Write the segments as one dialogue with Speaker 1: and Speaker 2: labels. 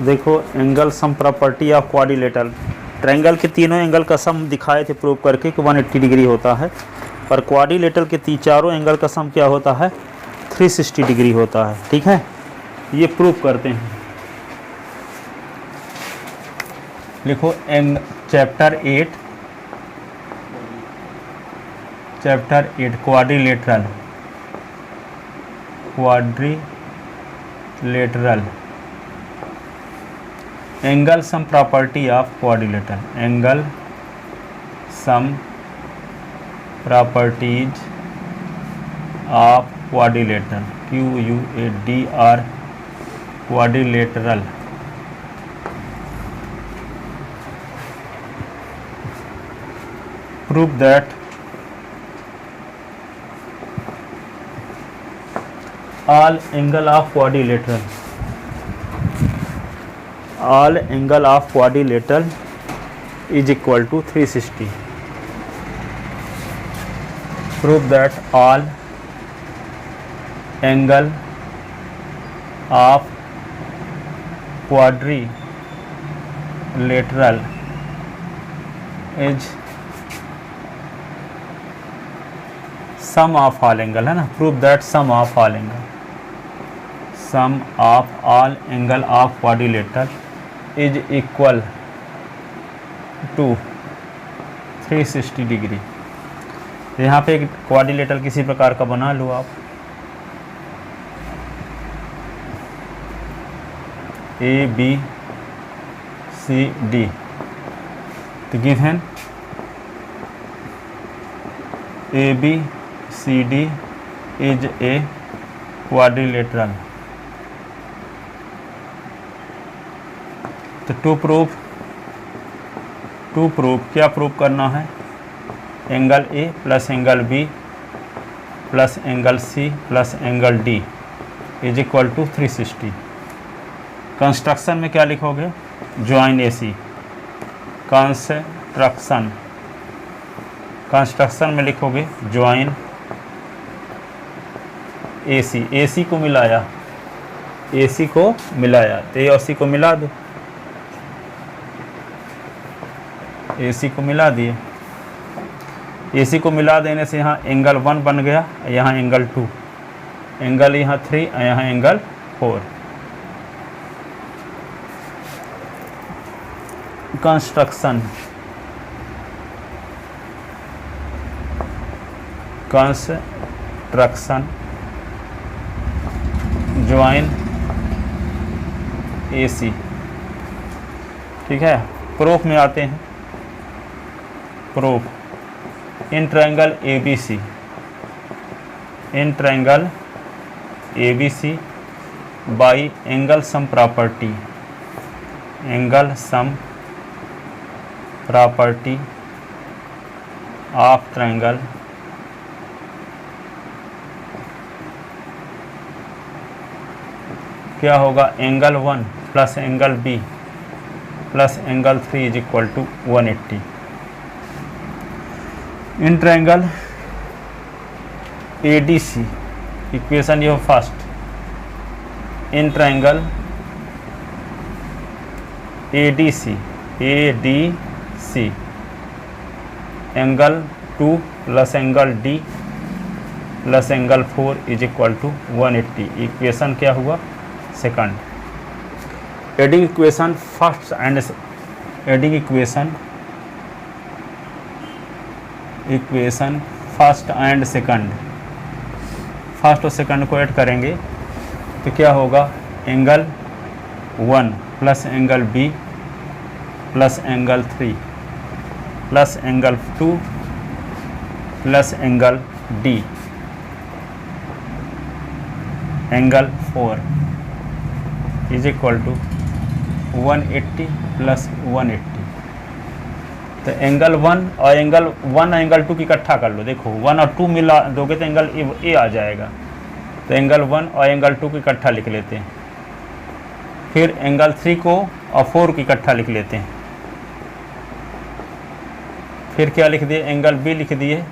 Speaker 1: देखो angle sum property of quadrilateral, triangle के तीनों एंगल का सम दिखाए थे प्रूव करके कि 180 डिग्री होता है, पर क्वाड्रिलेटरल के चारों एंगल का सम क्या होता है 360 डिग्री होता है। ठीक है, ये प्रूव करते हैं। लिखो chapter 8 quadrilateral angle sum property of quadrilateral, angle sum properties of quadrilateral, QUADR quadrilateral. Prove that all angle of quadrilateral is equal to 360. Prove that all angle of quadrilateral is sum of all angle, है ना। Prove that sum of all angle of quadrilateral is equal to 360 degree. यहाँ पे एक quadrilateral किसी प्रकार का बना लो आप, ABCD, तो given ABCD is a quadrilateral। तो टू प्रूव क्या प्रूव करना है, angle A plus angle B plus angle C plus angle D is equal to 360। Construction में क्या लिखोगे, ज्वाइन AC। कंस्ट्रक्शन में लिखोगे ज्वाइन AC को मिलाया, तो ए और सी को मिला दो, AC को मिला दिए। AC को मिला देने से यहाँ एंगल 1 बन गया, यहाँ एंगल 2, एंगल यहाँ 3, यहाँ एंगल 4। Construction join AC। ठीक है, प्रूफ में आते हैं। Proof in triangle ABC by angle sum property of triangle क्या होगा, angle 1 plus angle B plus angle 3 is equal to 180। In triangle ADC equation ये first, in triangle ADC angle 2 plus angle D plus angle 4 is equal to 180। Equation क्या हुआ, second. Adding equation first and first and second, first और second को add करेंगे तो क्या होगा, angle 1 plus angle B plus angle 3 plus angle 2 plus angle D angle 4 is equal to 180 plus 180। तो angle 1 और एंगल 2 की इकट्ठा कर लो। देखो 1 और 2 मिला दोगे तो एंगल ए आ जाएगा, तो एंगल 1 और एंगल 2 को इकट्ठा लिख लेते हैं। फिर एंगल 3 को और 4 को इकट्ठा लिख लेते हैं। फिर क्या लिख दिए, एंगल B लिख दिए,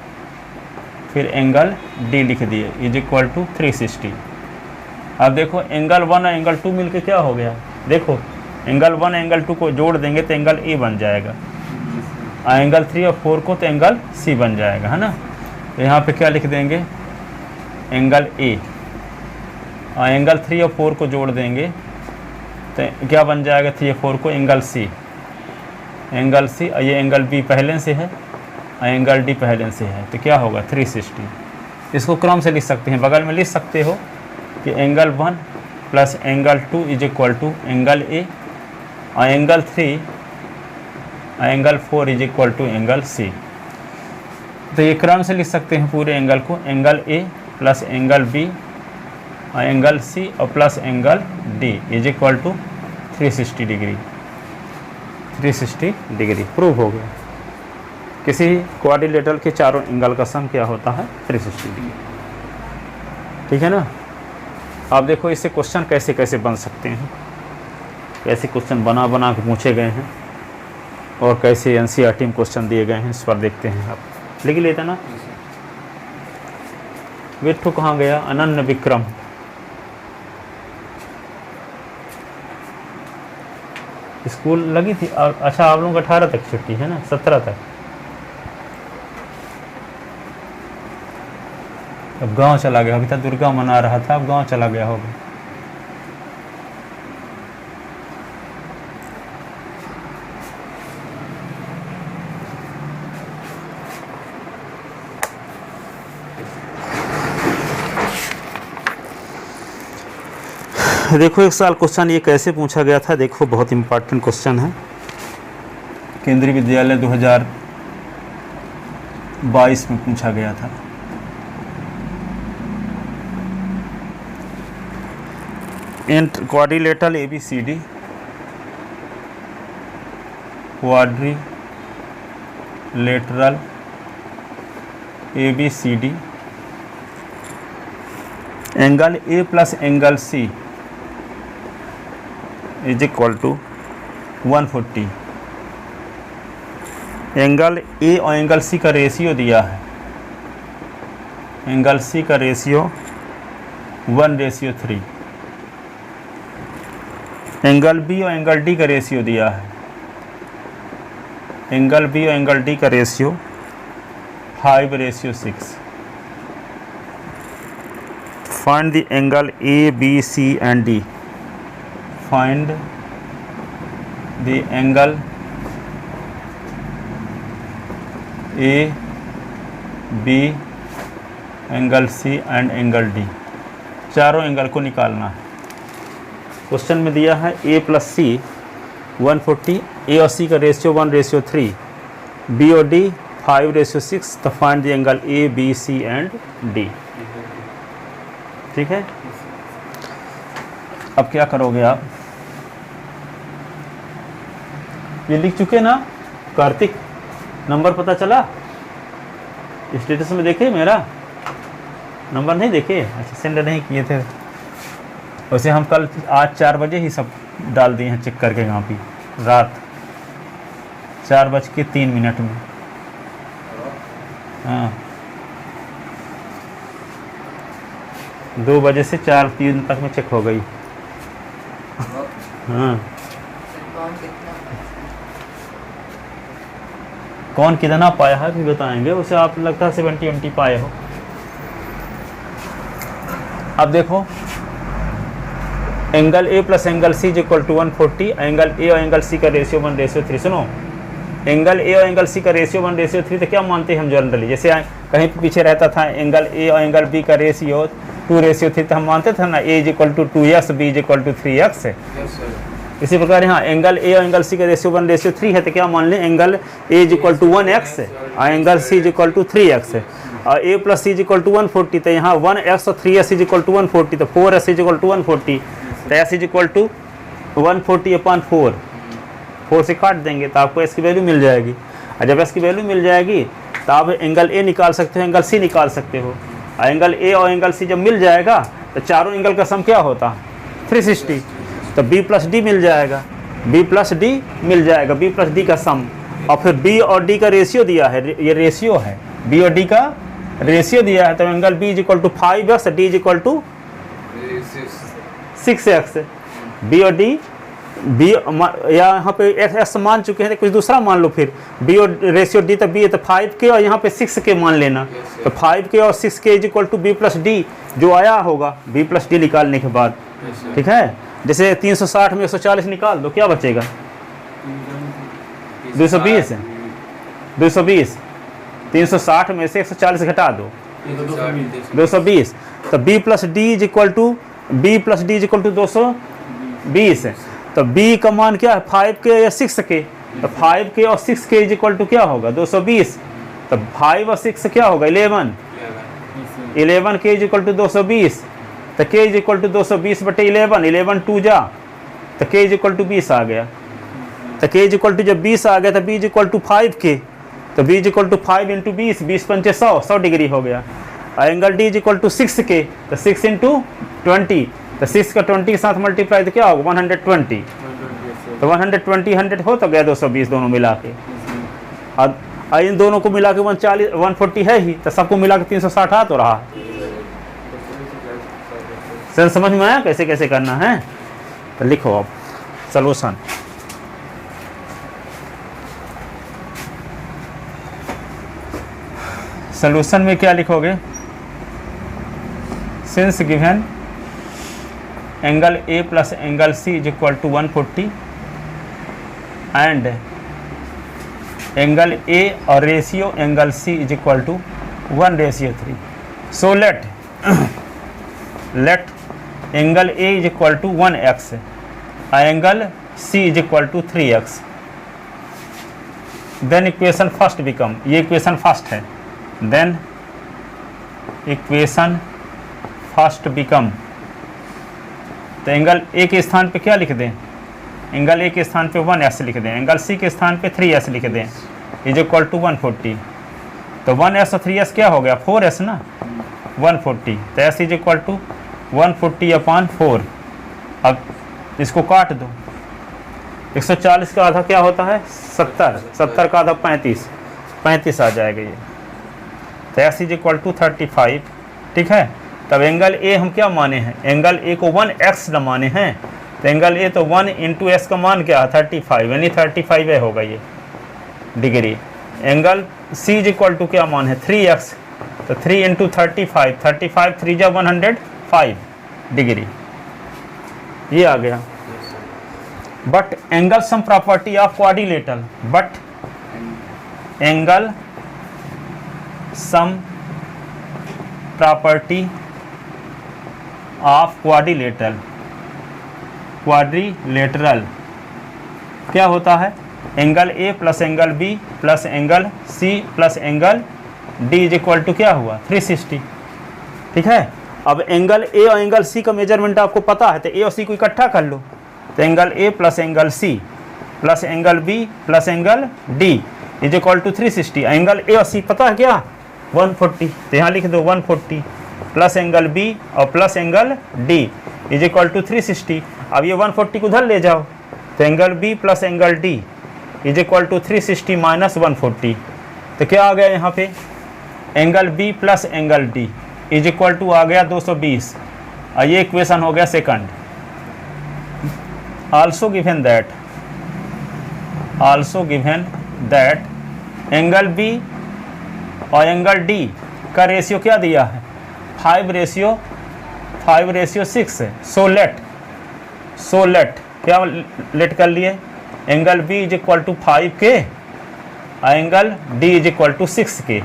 Speaker 1: फिर एंगल D लिख दिए इज इक्वल टू 360। अब देखो एंगल 1 और एंगल 2 मिलके क्या हो गया, देखो एंगल 1 एंगल 2 को जोड़ देंगे तो एंगल ए बन जाएगा, और एंगल 3 और 4 को तो एंगल सी बन जाएगा, है ना। तो यहाँ पे क्या लिख देंगे, एंगल ए, और एंगल 3 और 4 को जोड़ देंगे तो क्या बन जाएगा, 3 और 4 को एंगल सी, एंगल सी, और ये एंगल बी पहले से है और एंगल डी पहले से है, तो क्या होगा 360। इसको क्रम से लिख सकते हैं, बगल में लिख सकते हो कि angle 1 plus angle 2 is equal to angle A, और एंगल 3 और angle 4 is equal to angle C. तो ये क्रम से लिख सकते हैं पूरे एंगल को, angle A plus angle B और एंगल सी और plus angle D is equal to 360 degree. 360 degree prove हो गया। किसी क्वाड्रिलेटरल के चारों एंगल का सम क्या होता है, 360 डिग्री। ठीक है ना। आप देखो इससे क्वेश्चन कैसे कैसे बन सकते हैं, कैसे क्वेश्चन बना बना के पूछे गए हैं और कैसे एनसीईआरटी में क्वेश्चन दिए गए हैं, इस पर देखते हैं। आप लिख लेते ना। विट्ठू कहाँ गया, अनन्य विक्रम। स्कूल लगी थी, और अच्छा आप लोगों को 18 तक छुट्टी है ना, 17 तक। अब गांव चला गया, अभी तक दुर्गा मना रहा था, अब गांव चला गया होगा। देखो एक साल क्वेश्चन ये कैसे पूछा गया था, देखो बहुत इम्पोर्टेंट क्वेश्चन है। केंद्रीय विद्यालय 2022 में पूछा गया था। Quadrilateral ABCD, quadrilateral ABCD, angle A plus angle C is equal to 140। Angle A और एंगल सी का रेशियो दिया है, एंगल सी का रेशियो 1:3। एंगल बी और एंगल डी का रेशियो दिया है, एंगल बी और एंगल डी का ratio 5:6। Find the angle A B C and D. Find the angle A, B, angle C and angle D। चारों एंगल को निकालना है। क्वेश्चन में दिया है A प्लस सी 140, A और C का रेशियो 1:3, B और D 5:6। तो find the angle A, B, C and D। ठीक है। अब क्या करोगे आप, ये लिख चुके ना कार्तिक, नंबर पता चला, स्टेटस में देखे मेरा नंबर नहीं देखे, अच्छा सेंड नहीं किए थे। वैसे हम कल आज 4 बजे ही सब डाल दिए हैं चेक करके, यहाँ पे रात 4:03 में। हाँ 2 बजे से 4:03 तक में चेक हो गई। हाँ कौन कितना पाया है भी बताएंगे, उसे आप लगता है 70-80 पाए हो। अब देखो angle A plus angle C is equal to 140, angle A और एंगल सी का रेशियो 1:3। सुनो, एंगल ए और एंगल सी का रेशियो 1:3, तो क्या मानते हैं हम जनरली, जैसे कहीं पीछे रहता था एंगल ए और एंगल बी का रेशियो 2:3, तो हम मानते थे ना A is equal to 2x, B is equal to 3x। इसी प्रकार यहाँ एंगल ए और एंगल सी का रेशियो 1:3 है, तो क्या मान लें angle A is equal to 1x और angle C is equal to 3x है, और A plus C is equal to 140, तो यहाँ 1x और 3s इज इक्वल टू 140, तो 4s इज इक्वल टू 140, तो s इज इक्वल टू 140/4। 4 से काट देंगे तो आपको s की वैल्यू मिल जाएगी, और जब s की वैल्यू मिल जाएगी तो आप एंगल ए निकाल सकते हो, एंगल सी निकाल सकते हो, और एंगल ए और एंगल सी जब मिल जाएगा तो चारों एंगल का सम क्या होता है 360, तो b प्लस डी मिल जाएगा, b प्लस डी मिल जाएगा, b प्लस डी का सम, और फिर b और d का रेशियो दिया है, ये रेशियो है, b और d का रेशियो दिया है, तो angle b is equal to 5x, d is equal to 6x, b और d बी या यहाँ पे एस मान चुके हैं तो कुछ दूसरा मान लो फिर, बी और रेशियो डी, तो बी है तो 5k और यहाँ पे 6k मान लेना। तो 5k और 6k is equal to B plus D, जो आया होगा बी प्लस डी निकालने के बाद, ठीक है। जैसे 360 में 140 निकाल दो, क्या बचेगा? 220 है, 220। 360 में से 140 घटा दो, 220। तो B plus D is equal to 220 है। तो b का मान क्या है? 5k या 6k? तो 5k और 6k इज इक्वल टू क्या होगा? 220। तो 5 और 6 क्या होगा? 11k is equal to 220। तो k इज इक्वल टू 220 बटे 11, 11 2 जा, तो k इज इक्वल टू 20 आ गया। तो k इज इक्वल टू जब 20 आ गया तो b is equal to 5k, तो b is equal to 5 into 20, 20 पंचे 100 डिग्री हो गया। Angle d is equal to 6k, तो 6 इंटू 20, तो 6 का 20 के साथ मल्टीप्लाई तो क्या होगा? 120। तो 120 100 हो तो गया 220 दोनों मिला के। और इन दोनों को मिला के 140 है ही, तो सबको मिला के 360 आ तो रहा। सर समझ में आया कैसे कैसे करना है? तो लिखो अब सॉल्यूशन। सॉल्यूशन में क्या लिखोगे? Since given angle A plus angle C is equal to 140 and angle A और ratio angle C is equal to 1:3। So let angle A is equal to 1x angle C is equal to 3x। Then equation first become, ये equation first है। Then equation first become, तो angle A के स्थान पे क्या लिख दें? Angle A के स्थान पे 1s लिख दें, एंगल सी के स्थान पे 3s लिख दें, इज इक्वल टू 140। तो 1s और 3s क्या हो गया? 4s ना, 140। तो s इज इक्वल टू 140/4। अब इसको काट दो, 140 का आधा क्या होता है? 70, 70 का आधा 35 आ जाएगा ये। तो s इज इक्वल टू 35, ठीक है। तब एंगल ए हम क्या माने हैं? एंगल ए को 1x न माने हैं, तो एंगल ए तो 1 इंटू एस का मान क्या है? 35, यानी 35 होगा ये degree. Angle C is equal to क्या मान है? 3x, तो 3 इंटू 35, 35 3 जा 105 डिग्री, ये आ गया। But angle sum property of quadrilateral, but angle sum property of quadrilateral क्या होता है? Angle A plus angle B plus angle C plus angle D is equal to क्या हुआ? 360, ठीक है। अब एंगल ए और एंगल सी का मेजरमेंट आपको पता है, तो ए और सी को इकट्ठा कर लो। तो angle A plus angle C plus angle B plus angle D is equal to 360। Angle A और सी पता है क्या? 140, तो यहाँ लिख दो 140 प्लस एंगल बी और plus angle D is equal to 360। अब ये 140 को उधर ले जाओ, तो angle B plus angle D is equal to 360 minus 140। तो क्या आ गया यहाँ पे? Angle B plus angle D is equal to आ गया 220, और ये इक्वेशन हो गया second. Also given that angle B और एंगल डी का रेशियो क्या दिया है? 5:6 है। सो लेट क्या लेट कर लिए? Angle B is equal to 5k और angle D is equal to 6k,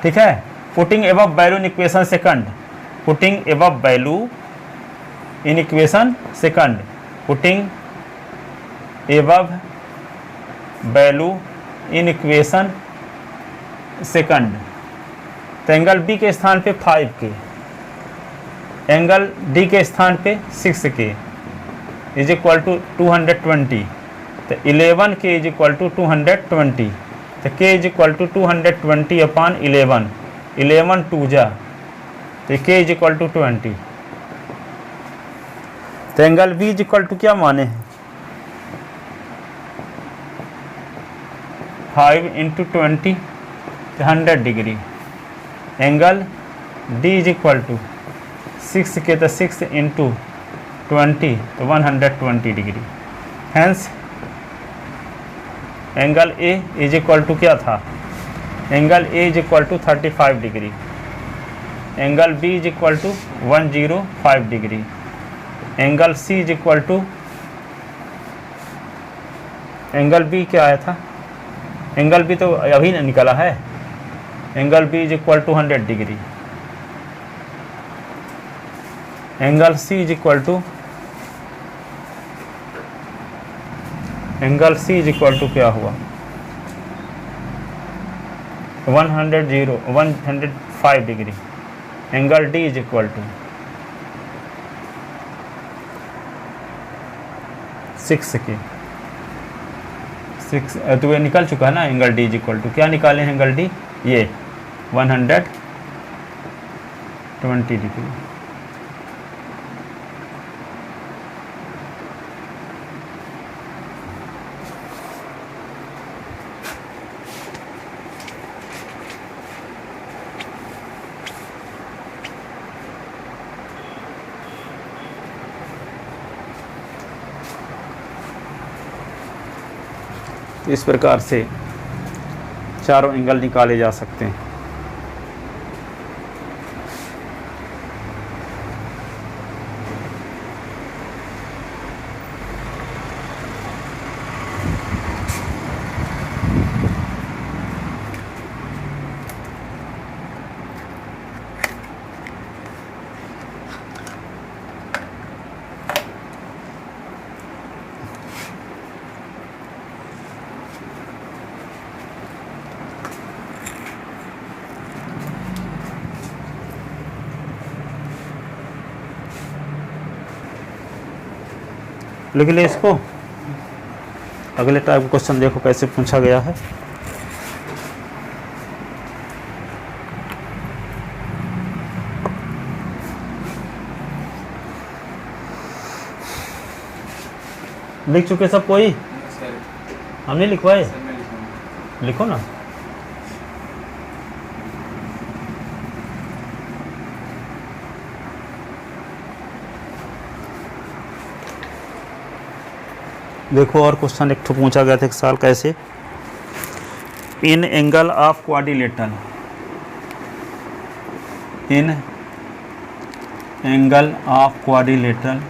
Speaker 1: ठीक है। Putting above value in equation second, putting above value in equation second, putting above value in equation second. तो angle B के स्थान पे 5k, angle D के स्थान पे 6k इज इक्वल टू 220। तो 11k इज इक्वल टू 220, तो k is equal to 220/11, 11 2 जा, तो k इज इक्वल टू 20। तो angle B is equal to क्या माने हैं? 5 into 20 100 degree. Angle D is equal to 6 K, तो 6 इंटू 20 तो 120 degree. Hence angle A is equal to क्या था, angle A is equal to 35 degree, angle B is equal to 105 degree, angle C is equal to, angle B क्या आया था, angle B तो अभी निकला है, angle B is equal to 100 degree, angle C is equal to, angle C is equal to क्या हुआ 105 degree, angle D is equal to 6 K 6, तो ये निकल चुका है ना, angle D is equal to क्या निकाले हैं एंगल डी, ये 120 डिग्री। इस प्रकार से चारों एंगल निकाले जा सकते हैं। लिख ले इसको। अगले टाइप का क्वेश्चन देखो कैसे पूछा गया है। लिख चुके सब कोई? हमने लिखवाए, लिखो ना। देखो और क्वेश्चन एक तो पूछा गया था एक साल कैसे, in angle of quadrilateral, in angle of quadrilateral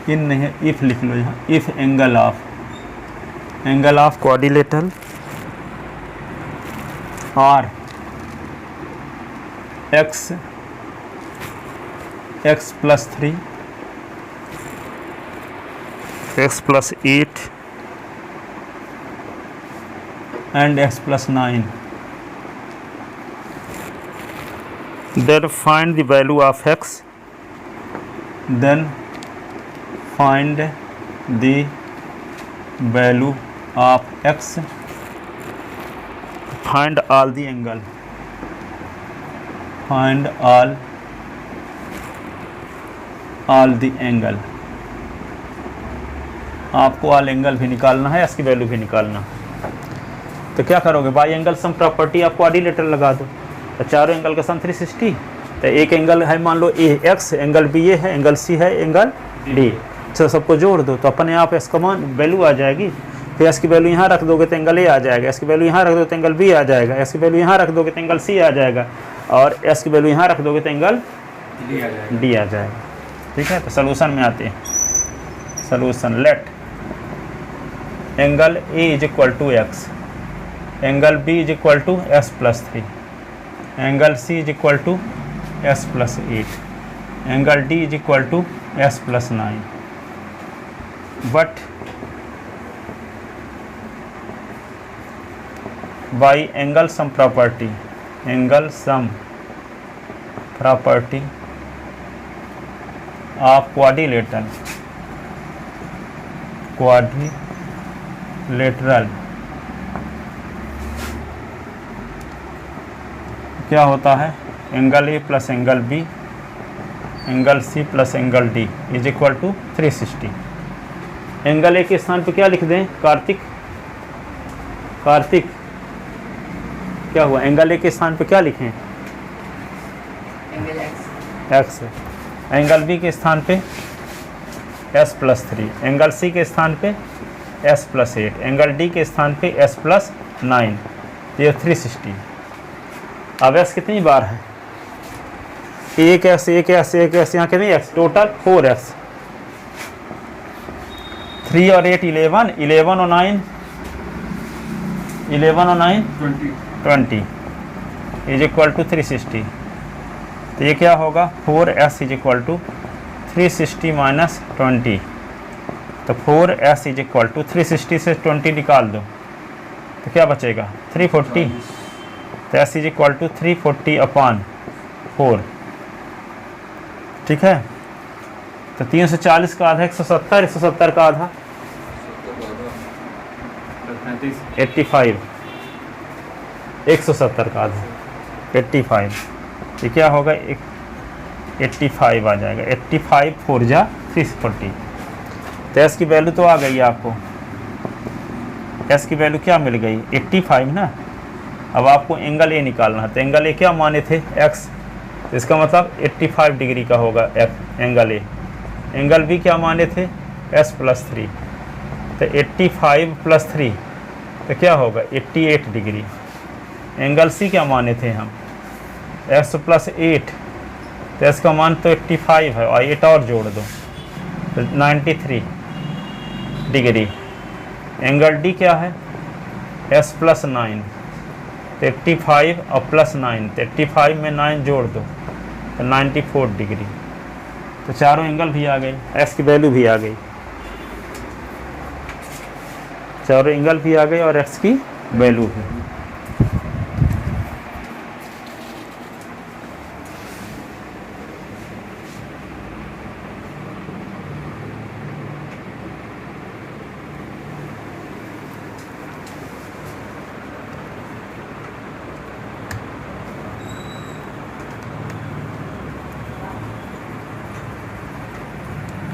Speaker 1: in नहीं है, इफ लिख लो यहाँ, if angle of quadrilateral are x plus 3 x plus 8 and x plus 9, then find the value of x, then find the value of x, find all the angle, find all the angle। आपको all angle भी निकालना है, इसकी value भी निकालना। तो क्या करोगे, बाई एंगल सम प्रॉपर्टी आप क्वाड्रिलेटरल लगा दो, तो चारों एंगल का सम 360। तो एक एंगल है मान लो ए एक्स, एंगल बी ए है, एंगल सी है, एंगल डी, तो सबको जोड़ दो तो अपने आप इसका मान वैल्यू आ जाएगी। फिर इसकी वैल्यू यहाँ रख दोगे तो एंगल ए आ जाएगा, इसकी वैल्यू यहाँ रख दोगे तो एंगल बी आ जाएगा, इसकी वैल्यू यहाँ रख दोगे तो एंगल सी आ जाएगा, और इसकी वैल्यू यहाँ रख दोगे तो एंगल डी आ जाएगा। ठीक है, तो सलूशन में आते हैं। Solution, let angle A is equal to x, angle B is equal to s plus 3, angle C is equal to s plus 8, angle D is equal to s plus 9, but by angle sum property, angle sum property of quadrilateral क्या होता है, angle A plus angle B, angle C plus angle D is equal to 360। Angle A के स्थान पे क्या लिख दें, कार्तिक, क्या हुआ, एंगल ए के स्थान पे क्या लिखें, एक्स, एंगल बी के स्थान पे s+3, एंगल सी के स्थान पे s+8, एंगल डी के स्थान पे s+9, ये 360। अब s कितनी बार है, एक s एक s एक s, यहाँ कितनी x, टोटल 4s, 3 और 8 11, 11 और 9 20 इज इक्वल टू 360। तो ये क्या होगा, 4s is equal to 360 minus 20, तो 4s इज इक्वल टू 360 से 20 निकाल दो तो क्या बचेगा 340, तो s इज इक्वल टू 340/4, ठीक है। तो 340 का आधा 170, 170 का आधा 85, 170 का आधा 85, ये क्या होगा 85 आ जाएगा, 85 4 जा 340। तो एस की वैल्यू तो आ गई आपको, एस की वैल्यू क्या मिल गई 85 ना। अब आपको एंगल ए निकालना है, तो एंगल ए क्या माने थे एक्स, तो इसका मतलब 85 डिग्री का होगा एंगल ए। एंगल बी क्या माने थे s+3, तो 85 + 3 तो क्या होगा 88 डिग्री। एंगल सी क्या माने थे हम s+8, तो एस का मान तो 85 है और 8 और जोड़ दो तो 93 डिग्री। एंगल डी क्या है s+9, तो 85 और +9, तो 85 में 9 जोड़ दो तो 94 डिग्री। तो चारों एंगल भी आ गए, एस की वैल्यू भी आ गई, चारों एंगल भी आ गए और एक्स की वैल्यू भी।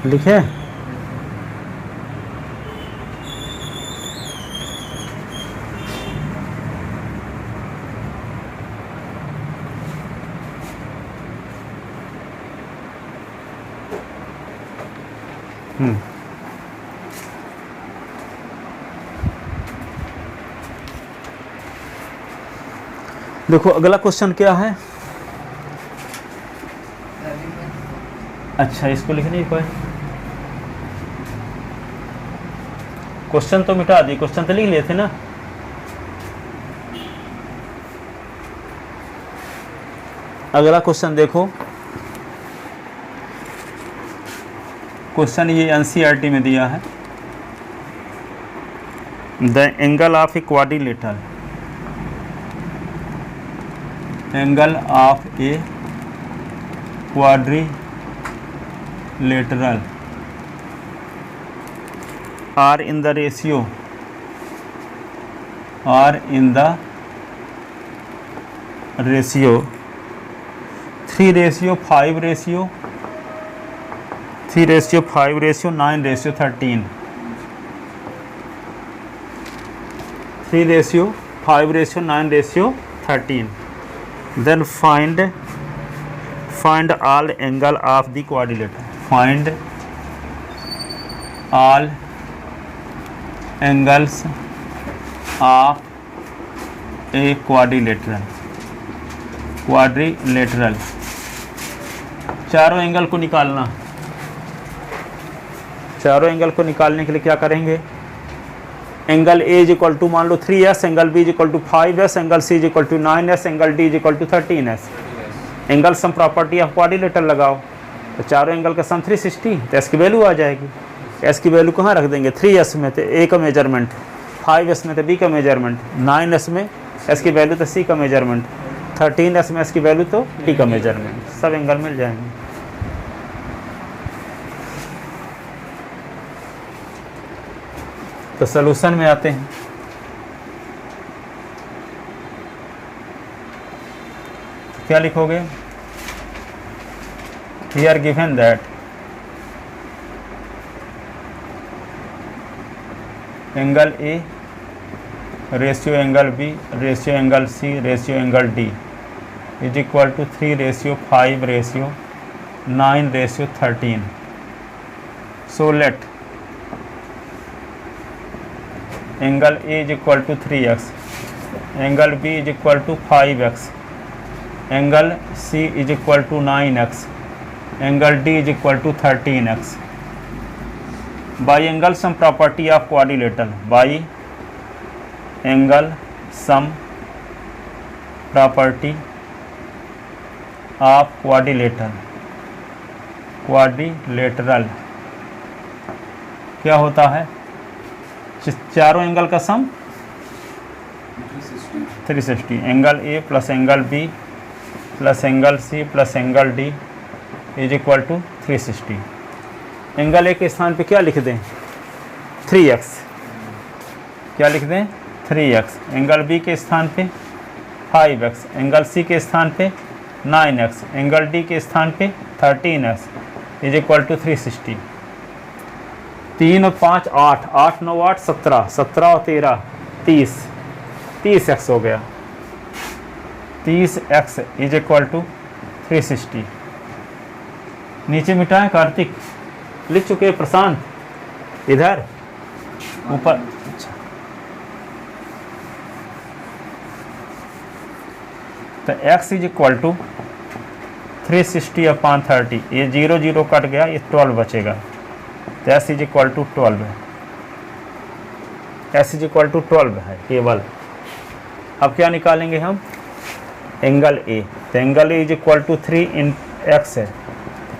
Speaker 1: लिखे देखो अगला क्वेश्चन क्या है। अच्छा इसको लिखने कोई क्वेश्चन तो मिटा दी, क्वेश्चन तो लिख लिए थे ना। अगला क्वेश्चन देखो, क्वेश्चन ये एनसीईआरटी में दिया है। The angle of a quadrilateral, angle of a quadrilateral are in the ratio 3:5:9:13, 3:5:9:13, then find all angle of the quadrilateral, find all angles of a quadrilateral, चारों एंगल को निकालना। चारों एंगल को निकालने के लिए क्या करेंगे, angle A is equal to मान लो 3s, angle B is equal to 5s, angle C is equal to 9s, angle D is equal to 13s। Angle sum property of quadrilateral लगाओ, तो चारों एंगल का सम 360, तो S की value आ जाएगी। S की वैल्यू कहाँ रख देंगे, 3s में तो ए का मेजरमेंट, 5s में तो बी का मेजरमेंट, 9s में एस की वैल्यू तो सी का मेजरमेंट, 13s में एस की वैल्यू तो डी का मेजरमेंट, सब एंगल मिल जाएंगे। तो सॉल्यूशन में आते हैं। क्या लिखोगे, here given that angle A ratio angle B, ratio angle C, ratio angle D is equal to 3 ratio 5 ratio 9 ratio 13. So let angle A is equal to 3x, angle B is equal to 5x, angle C is equal to 9x, angle D is equal to 13x. By angle sum property of quadrilateral, by angle sum property of quadrilateral क्या होता है? चारों angle का sum 360, angle A plus angle B plus angle C plus angle D is equal to 360. Angle A के स्थान पे क्या लिख दें? 3x. क्या लिख दें? 3x. एंगल बी के स्थान पे 5x, एंगल सी के स्थान पे 9x, एंगल डी के स्थान पे 13x इज इक्वल टू 360. 3 और 5 8, 8 9 8 17, 17 और 13 30, 30x हो गया. 30x is equal to 360. नीचे मिटाएं कार्तिक, लिख चुके प्रशांत, इधर ऊपर. तो x is equal to 360 upon 30, ये 0 0 कट गया, ये 12 बचेगा. तो s इज इक्वल टू 12 है. s इज इक्वल टू 12 है केवल. अब क्या निकालेंगे हम? Angle a. तो angle a is equal to 3 in x है,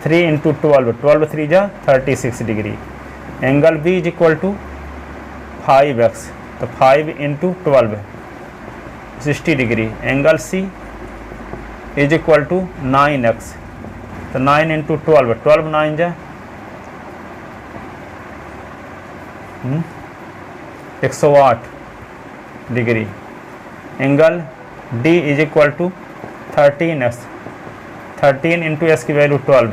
Speaker 1: 3 इंटू 12, 12 3 जा 36 degree. Angle b is equal to 5x, तो 5 into 12 60 degree. Angle c is equal to 9x, तो 9 इंटू 12, 12 9 जा 108 degree. Angle D is equal to 13x, 13 into s की value 12,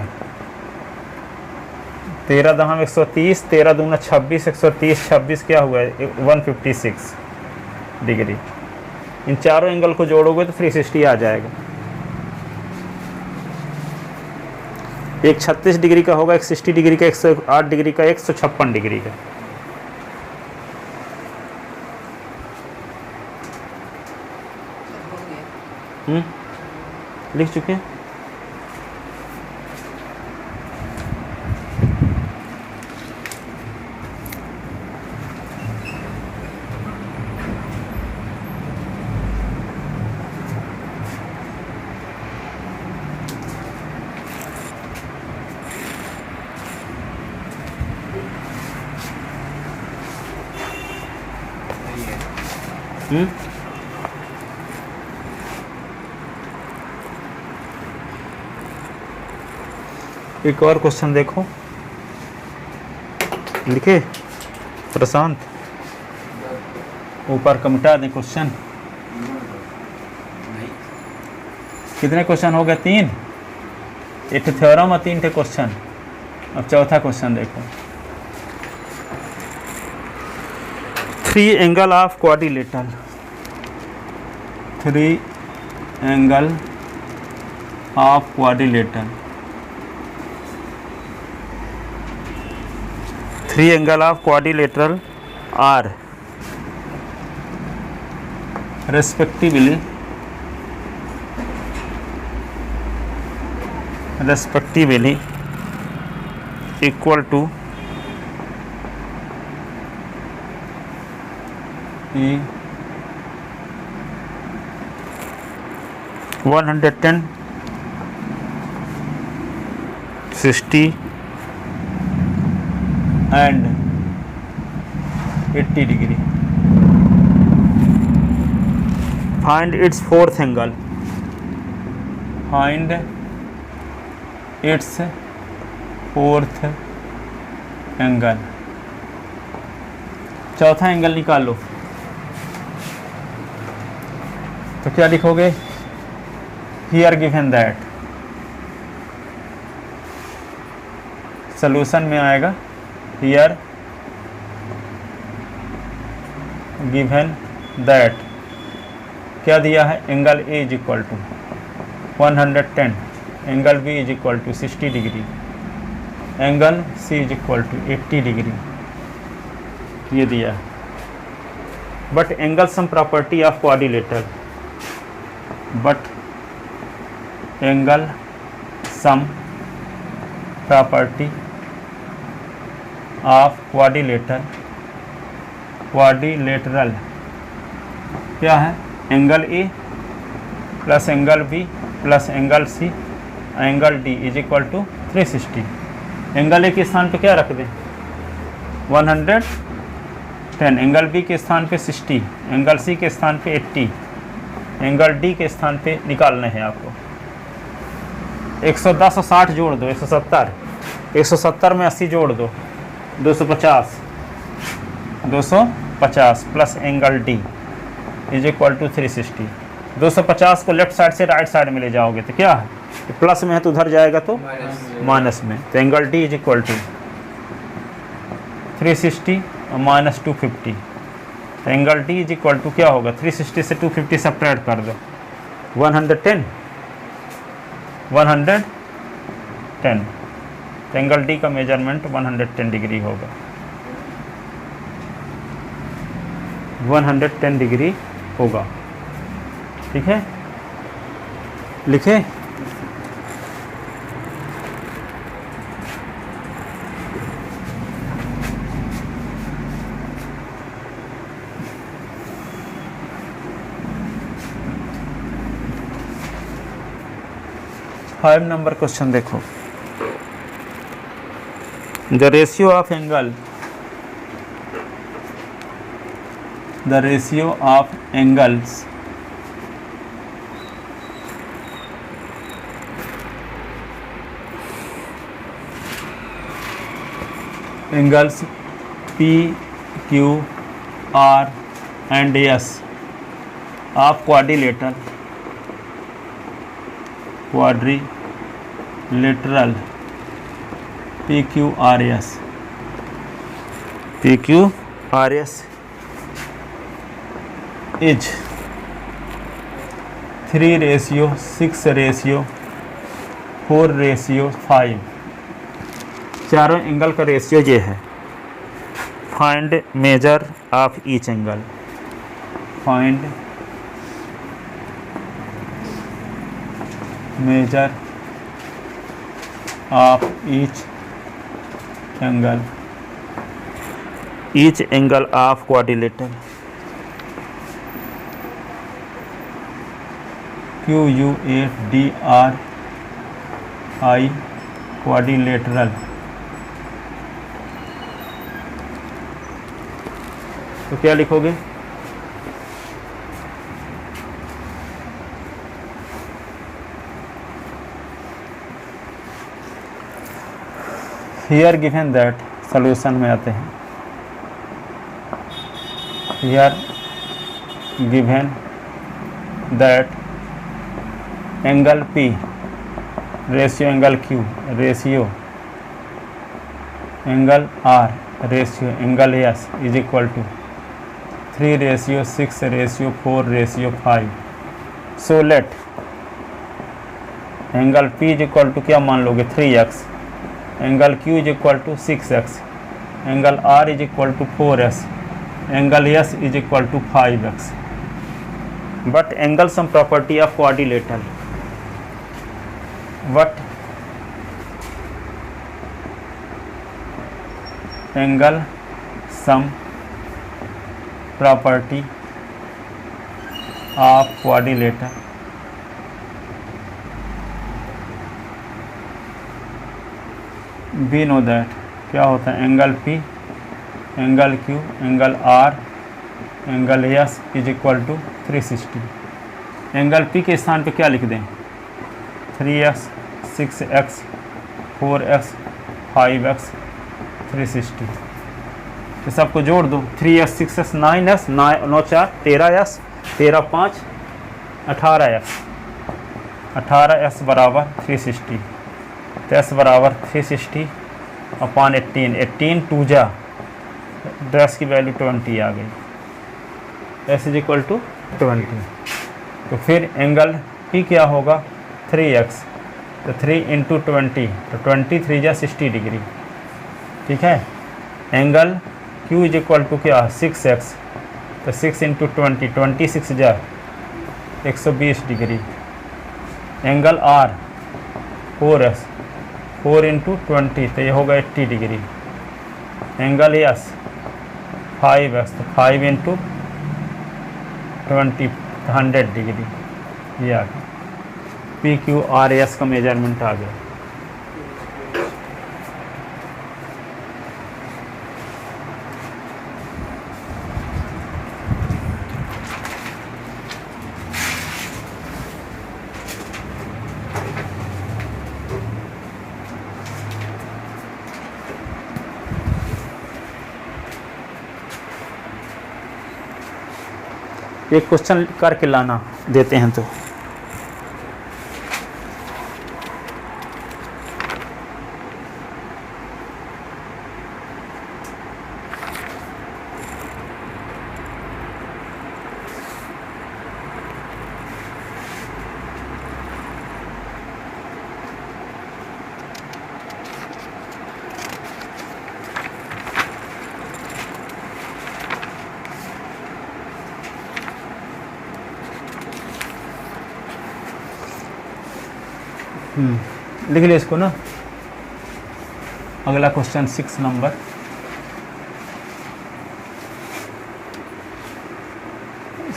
Speaker 1: 13 दहम 130, 13 दूना 26, 130 26 क्या हुआ है? 156 डिग्री. इन चारों एंगल को जोड़ोगे तो 360 आ जाएगा. एक 36 डिग्री का होगा, एक 60 डिग्री का, 108 डिग्री का, 156 डिग्री का. लिख चुके हैं. एक और क्वेश्चन देखो, लिखे प्रशांत, ऊपर का मिटा दें क्वेश्चन. कितने क्वेश्चन हो गए? 3. एक थ्योरम और 3 थे क्वेश्चन. अब चौथा क्वेश्चन देखो. 3 angle of quadrilateral, 3 angle of quadrilateral, 3 angle of quadrilateral are respectively equal to E 110, 60 and 80 degree. Find its fourth angle. Find its fourth angle. चौथा एंगल निकाल लो. तो क्या लिखोगे? Here given that. सॉल्यूशन में आएगा here given दैट क्या दिया है, angle A is equal to 110, angle B is equal to 60 degree, angle C is equal to 80 degree, ये दिया है। But angle sum property of quadrilateral, but angle sum property of quadrilateral क्या है, angle A plus angle B plus angle C angle D is equal to 360। Angle A के स्थान पे क्या रख दें 110, एंगल बी के स्थान पे 60, एंगल सी के स्थान पे 80, एंगल डी के स्थान पे निकालना है आपको। 110 और 60 जोड़ दो 170, 170 में 80 जोड़ दो 250 plus angle D is equal to 360। 250 को लेफ्ट साइड से राइट साइड में ले जाओगे तो क्या है, प्लस में है तो उधर जाएगा तो माइनस में, तो angle D is equal to 360 और माइनस 250, तो angle D is equal to क्या होगा, 360 से 250 सब्ट्रैक्ट कर दो 110, तो एंगल डी का मेजरमेंट 110 डिग्री होगा, 110 डिग्री होगा। ठीक है, लिखे। फाइव नंबर क्वेश्चन देखो, the ratio of angle, the ratio of angles P, Q, R and S of quadrilateral PQRS is 3:6:4:5। चारों एंगल का रेशियो ये है। Find measure of each angle, find measure of each angle of quadrilateral QUADRI quadrilateral. तो क्या लिखोगे, here given that, solution में आते हैं। Here given that angle P ratio angle Q ratio angle R ratio angle S is equal to 3:6:4:5। So let angle P is equal to क्या मान लोगे 3x, angle Q is equal to 6x, angle R is equal to 4s, angle S is equal to 5x। But angle sum property of quadrilateral, what angle sum property of quadrilateral we know that क्या होता है, angle P, angle Q, angle R, angle S is equal to 360। Angle P के स्थान पे क्या लिख दें, 3x, 6x, 4x, 5x, 360। तो सबको जोड़ दो, 3x, 6x, 9x, 9 4 13x, 13 5 18x, 18x बराबर 360। तो s बराबर 360 अपॉन 18, 18 2 जा 10 की वैल्यू 20 आ गई। S is equal to 20। तो फिर एंगल पी क्या होगा 3x, तो 3 इंटू 20, तो 23 या 60 डिग्री। ठीक है। Angle Q is equal to क्या 6x, तो 6 इंटू 20, 26 जा 120 degree. Angle R 4x, 4 into 20, तो ये होगा 80 डिग्री। एंगल S 5x, तो 5 इंटू 20, 100 डिग्री। ये आ गया PQRS का मेजरमेंट आ गया। एक क्वेश्चन करके लाना देते हैं तो लिख लिया इसको ना। अगला क्वेश्चन 6 नंबर।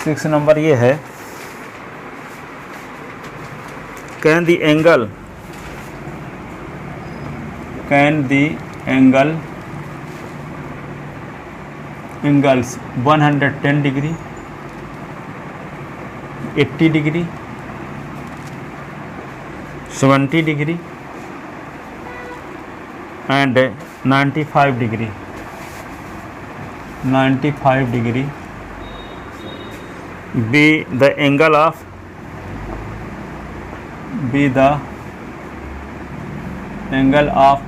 Speaker 1: सिक्स नंबर ये है, can the angles 110 degree, 80 degree, 70 degree and 95 degree be the angle of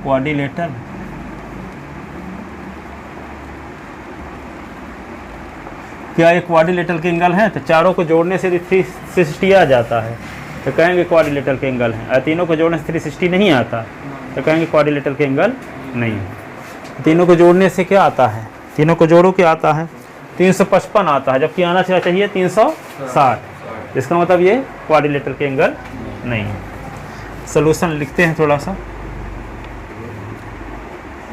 Speaker 1: quadrilateral। क्या ये क्वाड्रिलेटरल के एंगल हैं? तो चारों को जोड़ने से 360 आ जाता है, तो कहेंगे क्वाड्रिलेटरल के एंगल हैं। तीनों को जोड़ने से 360 नहीं आता, तो कहेंगे क्वाड्रिलेटरल के एंगल नहीं है। तीनों को जोड़ने से क्या आता है? तीनों को जोड़ो क्या आता है? 355 आता है, जबकि आना चाहिए 360। इसका मतलब ये क्वाड्रिलेटरल के एंगल नहीं है। सॉल्यूशन लिखते हैं थोड़ा सा।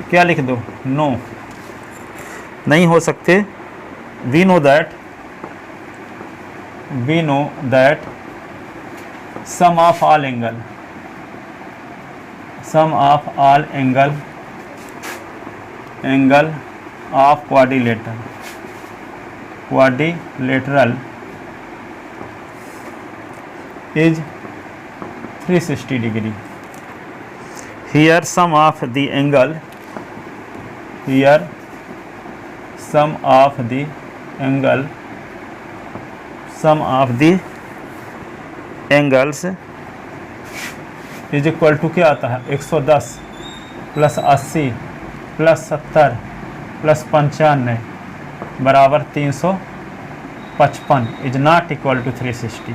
Speaker 1: क्या लिख दो? नो, नहीं हो सकते। We know that sum of all angle of quadrilateral is 360 degree। Here sum of the angles is equal to क्या आता है? 110 प्लस 80 प्लस 70 प्लस 95 बराबर 355 इज नॉट इक्वल टू 360।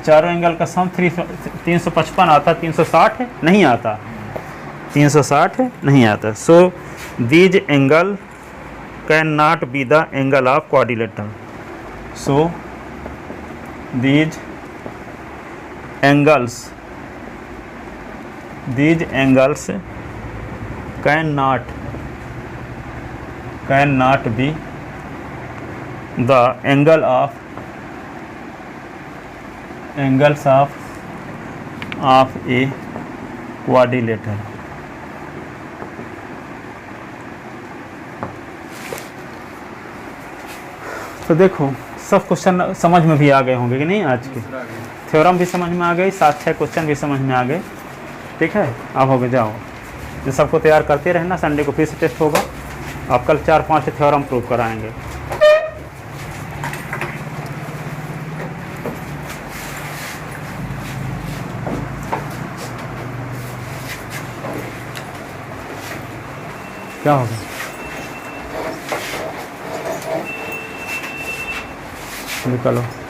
Speaker 1: चारों एंगल का सम 355 आता, 360 है नहीं आता, 360 है नहीं आता। So these angle can not be the angle of quadrilateral. So these angles cannot be the angles of a quadrilateral। तो देखो सब क्वेश्चन समझ में भी आ गए होंगे कि नहीं? आज के थ्योरम भी समझ में आ गई, 7-6 क्वेश्चन भी समझ में आ गए। ठीक है, अब हो गए जाओ, ये सबको तैयार करते रहना। संडे को फिर से टेस्ट होगा, आप कल 4-5 थ्योरम प्रूव कराएंगे। क्या होगा? निकालो।